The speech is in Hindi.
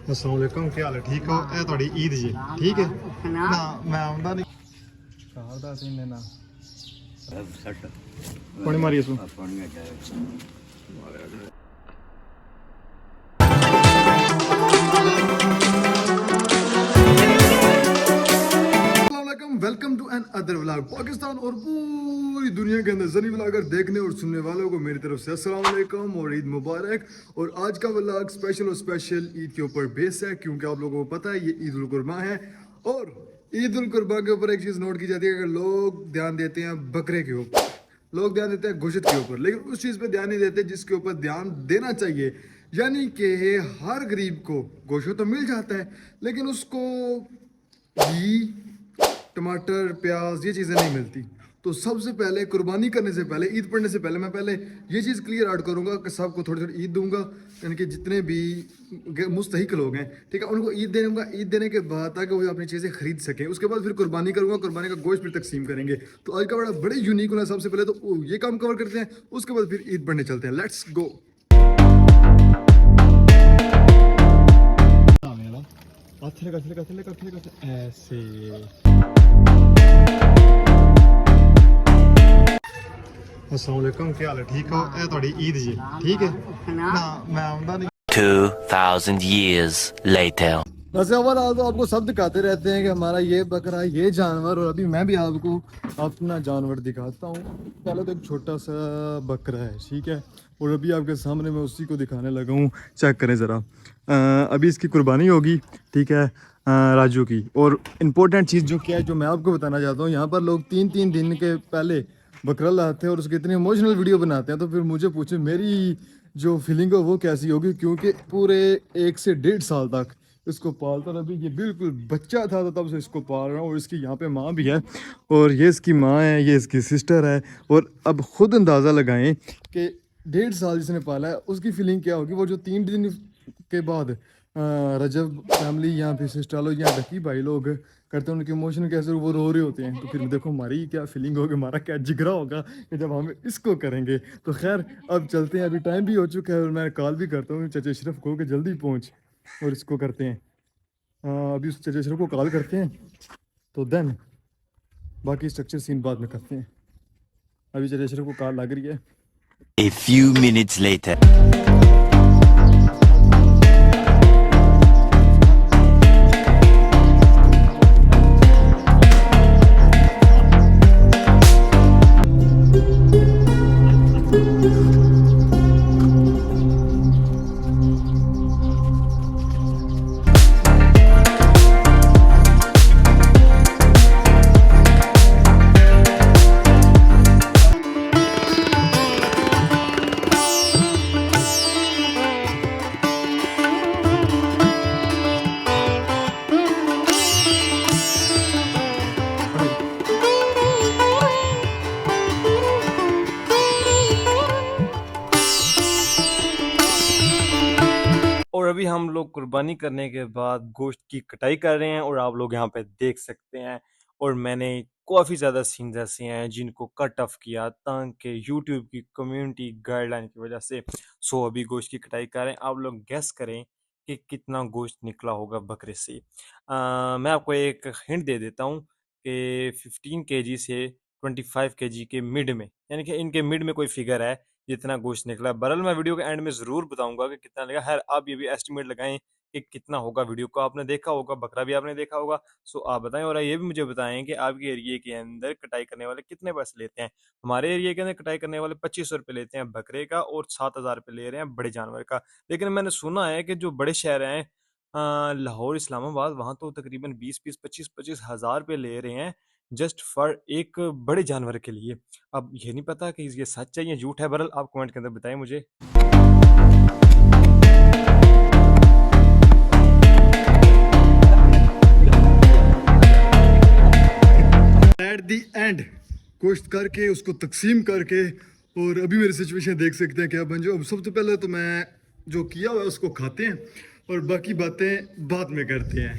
अस्सलाम वालेकुम, क्या हाल है? ठीक हो? ए थोड़ी ईद जी ठीक है ना? मैं आऊंदा नहीं कार दा सीन ना पानी मारिए so welcome to another vlog. Pakistan और पूरी दुनिया के अंदर सनी व्लॉगर देखने और सुनने वालों को मेरी तरफ से अस्सलाम वालेकुम और ईद मुबारक। और आज का व्लॉग स्पेशल और स्पेशल ईद के ऊपर बेस है, क्योंकि आप लोगों को पता है ये ईद उल कुर्बा है। और ईद उल कुर्बा के ऊपर एक चीज़ नोट की जाती है कि लोग ध्यान देते हैं बकरे के ऊपर, लोग ध्यान देते हैं गोश्त के ऊपर, लेकिन उस चीज़ पे ध्यान नहीं देते जिसके ऊपर ध्यान देना चाहिए। यानी कि हर गरीब को गोश्त तो मिल जाता है, लेकिन उसको घी, टमाटर, प्याज ये चीज़ें नहीं मिलती। तो सबसे पहले कुर्बानी करने से पहले, ईद पढ़ने से पहले मैं पहले ये चीज़ क्लियर आउट करूंगा कि सबको थोड़ी थोड़ी ईद दूंगा, यानी कि जितने भी मुस्तहिक लोग हैं, ठीक है, उनको ईद दूंगा। ईद देने के बाद ताकि वो अपनी चीज़ें खरीद सकें, उसके बाद फिर कुर्बानी करूंगा, कुर्बानी का गोश्त फिर तकसीम करेंगे। तो आज का बड़े यूनिक होना। सबसे पहले तो ये काम कवर करते हैं, उसके बाद फिर ईद पढ़ने चलते हैं। Let's go. ऐसे अस्सलाम वालेकुम, क्या हाल है? ठीक हो? ए थोड़ी ईद जी ठीक है ना? मैं आऊंदा नहीं 2000 years later. वैसे अव्वल तो आपको सब दिखाते रहते हैं कि हमारा ये बकरा, ये जानवर, और अभी मैं भी आपको अपना जानवर दिखाता हूँ। पहले तो एक छोटा सा बकरा है, ठीक है, और अभी आपके सामने मैं उसी को दिखाने लगा हूँ। चेक करें ज़रा। अभी इसकी कुर्बानी होगी, ठीक है, राजू की। और इम्पोर्टेंट चीज़ जो क्या है, जो मैं आपको बताना चाहता हूँ, यहाँ पर लोग 3-3 दिन के पहले बकरा लाते हैं और उसकी इतनी इमोशनल वीडियो बनाते हैं। तो फिर मुझे पूछे मेरी जो फीलिंग है वो कैसी होगी, क्योंकि पूरे 1 से 1.5 साल तक इसको पालता था। अभी ये बिल्कुल बच्चा था तो तब से इसको पाल रहा हूँ। और इसकी यहाँ पे माँ भी है, और ये इसकी माँ है, ये इसकी सिस्टर है। और अब खुद अंदाज़ा लगाएं कि 1.5 साल जिसने पाला है उसकी फीलिंग क्या होगी। वो जो 3 दिन के बाद रजब फैमिली यहाँ पे सिस्टर लोग, यहाँ ढकी भाई लोग करते हैं, उनके इमोशन कैसे वो रो रहे होते हैं। तो फिर देखो हमारी क्या फीलिंग होगी, हमारा क्या जिगरा होगा कि जब हम इसको करेंगे। तो खैर अब चलते हैं, अभी टाइम भी हो चुका है और मैं कॉल भी करता हूँ चाचा अशरफ को कि जल्दी पहुँच और इसको करते हैं। अभी उस चाचा अशरफ को कॉल करते हैं, तो देन बाकी स्ट्रक्चर सीन बाद में करते हैं। अभी चाचा अशरफ को कॉल लग रही है। A few minutes later. और अभी हम लोग कुर्बानी करने के बाद गोश्त की कटाई कर रहे हैं और आप लोग यहाँ पे देख सकते हैं। और मैंने काफ़ी ज़्यादा सीन्स ऐसे हैं जिनको कट ऑफ किया ताकि यूट्यूब की कम्युनिटी गाइडलाइन की वजह से। सो अभी गोश्त की कटाई कर रहे हैं, आप लोग गेस करें कि कितना गोश्त निकला होगा बकरे से। मैं आपको एक हिंट दे देता हूँ कि 15 केजी से 25 केजी के मिड में, यानी कि इनके मिड में कोई फिगर है जितना गोश्त निकला। बहरहाल मैं वीडियो के एंड में ज़रूर बताऊंगा कि कितना लगा। खैर आप ये भी एस्टिमेट लगाएं कि कितना होगा। वीडियो को आपने देखा होगा, बकरा भी आपने देखा होगा, सो आप बताएं। और ये भी मुझे बताएं कि आपके एरिए के अंदर कटाई करने वाले कितने पैसे लेते हैं। हमारे एरिया के अंदर कटाई करने वाले 2500 रुपये लेते हैं बकरे का और 7000 रुपये ले रहे हैं बड़े जानवर का। लेकिन मैंने सुना है कि जो बड़े शहर हैं लाहौर, इस्लामाबाद, वहाँ तो तकरीबन 20-20, 25-25 हज़ार रुपये ले रहे हैं जस्ट फॉर एक बड़े जानवर के लिए। अब ये नहीं पता कि ये सच है या झूठ है। बहरहाल आप कमेंट के अंदर बताएं मुझे। एट दी एंड गोश्त करके उसको तकसीम करके, और अभी मेरी सिचुएशन देख सकते हैं क्या बन जाओ। अब सबसे पहले तो मैं जो किया हुआ है उसको खाते हैं और बाकी बातें बाद में करते हैं।